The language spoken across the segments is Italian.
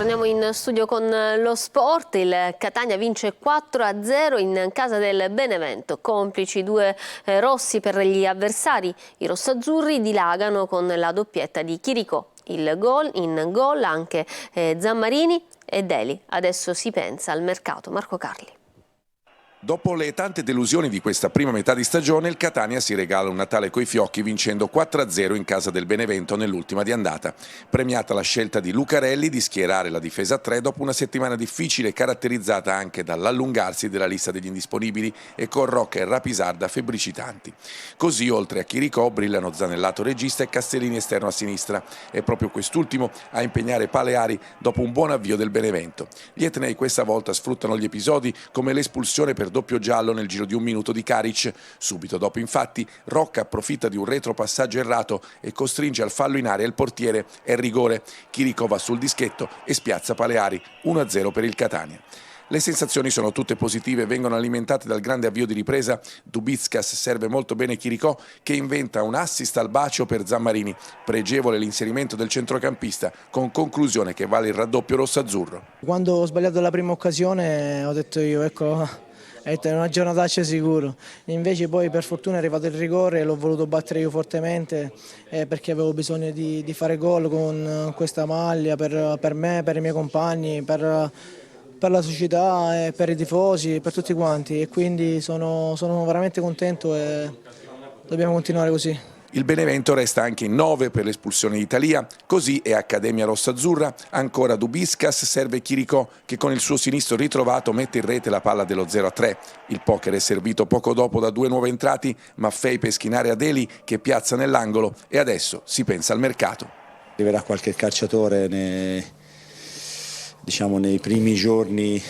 Torniamo in studio con lo sport. Il Catania vince 4-0 in casa del Benevento. Complici due rossi per gli avversari. I rossazzurri dilagano con la doppietta di Chiricò. In gol anche Zammarini e Deli. Adesso si pensa al mercato. Marco Carli. Dopo le tante delusioni di questa prima metà di stagione, il Catania si regala un Natale coi fiocchi vincendo 4-0 in casa del Benevento nell'ultima di andata. Premiata la scelta di Lucarelli di schierare la difesa a 3 dopo una settimana difficile caratterizzata anche dall'allungarsi della lista degli indisponibili e con Rocca e Rapisarda febbricitanti. Così, oltre a Chiricò, brillano Zanellato regista e Castellini esterno a sinistra. È proprio quest'ultimo a impegnare Paleari dopo un buon avvio del Benevento. Gli etnei questa volta sfruttano gli episodi come l'espulsione per doppio giallo nel giro di un minuto di Karic. Subito dopo, infatti, Rocca approfitta di un retropassaggio errato e costringe al fallo in area il portiere e il rigore. Chiricò va sul dischetto e spiazza Paleari. 1-0 per il Catania. Le sensazioni sono tutte positive, vengono alimentate dal grande avvio di ripresa. Dubickas serve molto bene Chiricò che inventa un assist al bacio per Zammarini. Pregevole l'inserimento del centrocampista con conclusione che vale il raddoppio rossazzurro. Quando ho sbagliato la prima occasione ho detto io, ecco, è una giornataccia sicuro. Invece poi per fortuna è arrivato il rigore e l'ho voluto battere io fortemente perché avevo bisogno di fare gol con questa maglia per me, per i miei compagni, per la società, per i tifosi, per tutti quanti, e quindi sono veramente contento e dobbiamo continuare così. Il Benevento resta anche in 9 per l'espulsione di Italia, così è Accademia Rossazzurra, ancora Dubickas, serve Chiricò che con il suo sinistro ritrovato mette in rete la palla dello 0-3. Il poker è servito poco dopo da due nuovi entrati, Maffei peschinare a Deli che piazza nell'angolo e adesso si pensa al mercato. Arriverà qualche calciatore nei primi giorni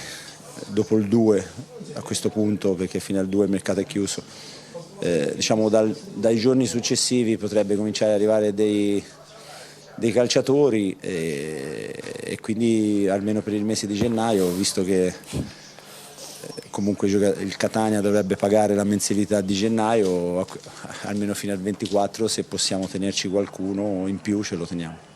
dopo il 2 a questo punto, perché fino al 2 il mercato è chiuso. Dai giorni successivi potrebbe cominciare ad arrivare dei calciatori e quindi almeno per il mese di gennaio, visto che comunque il Catania dovrebbe pagare la mensilità di gennaio, almeno fino al 24, se possiamo tenerci qualcuno in più ce lo teniamo.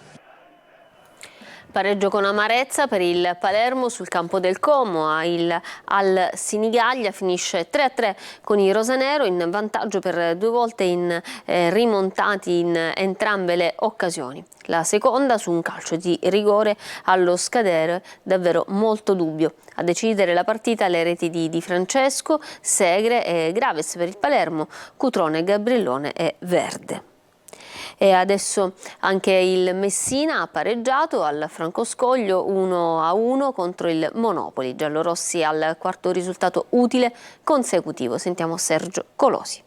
Pareggio con amarezza per il Palermo sul campo del Como. Al Sinigaglia finisce 3-3 con i rosanero, in vantaggio per due volte rimontati in entrambe le occasioni. La seconda su un calcio di rigore allo scadere davvero molto dubbio. A decidere la partita le reti di Di Francesco, Segre e Graves per il Palermo, Cutrone, Gabriellone e Verde. E adesso anche il Messina ha pareggiato al Francoscoglio 1-1 contro il Monopoli. Giallorossi al quarto risultato utile consecutivo. Sentiamo Sergio Colosi.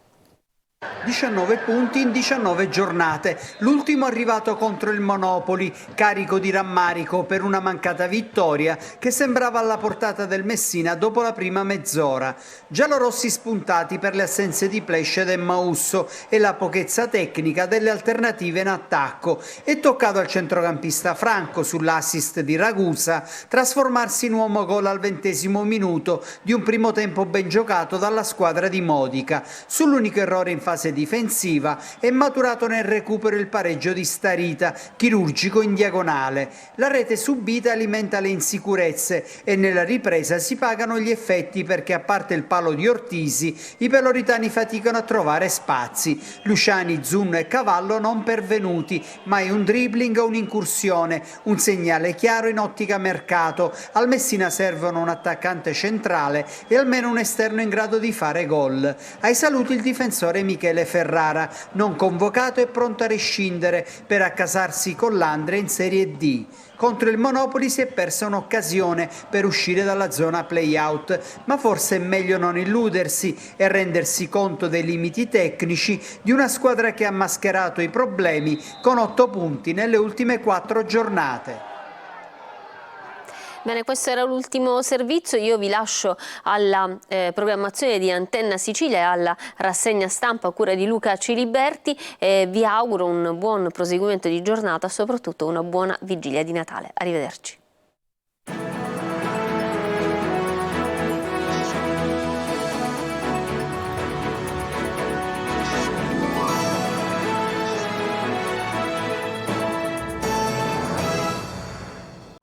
19 punti in 19 giornate, l'ultimo arrivato contro il Monopoli, carico di rammarico per una mancata vittoria che sembrava alla portata del Messina dopo la prima mezz'ora. Giallorossi spuntati per le assenze di Pleshed e Mausso e la pochezza tecnica delle alternative in attacco. È toccato al centrocampista Franco sull'assist di Ragusa trasformarsi in uomo gol al 20° minuto di un primo tempo ben giocato dalla squadra di Modica. Sull'unico errore in fase difensiva è maturato nel recupero il pareggio di Starita, chirurgico in diagonale. La rete subita alimenta le insicurezze e nella ripresa si pagano gli effetti perché, a parte il palo di Ortisi, i peloritani faticano a trovare spazi. Luciani, Zunno e Cavallo non pervenuti, mai un dribbling o un'incursione, un segnale chiaro in ottica mercato. Al Messina servono un attaccante centrale e almeno un esterno in grado di fare gol. Ai saluti il difensore Michele Ferrara, non convocato e pronto a rescindere per accasarsi con l'Andre in Serie D. Contro il Monopoli si è persa un'occasione per uscire dalla zona play-out, ma forse è meglio non illudersi e rendersi conto dei limiti tecnici di una squadra che ha mascherato i problemi con 8 punti nelle ultime 4 giornate. Bene, questo era l'ultimo servizio. Io vi lascio alla programmazione di Antenna Sicilia e alla rassegna stampa a cura di Luca Ciliberti e vi auguro un buon proseguimento di giornata, soprattutto una buona vigilia di Natale. Arrivederci.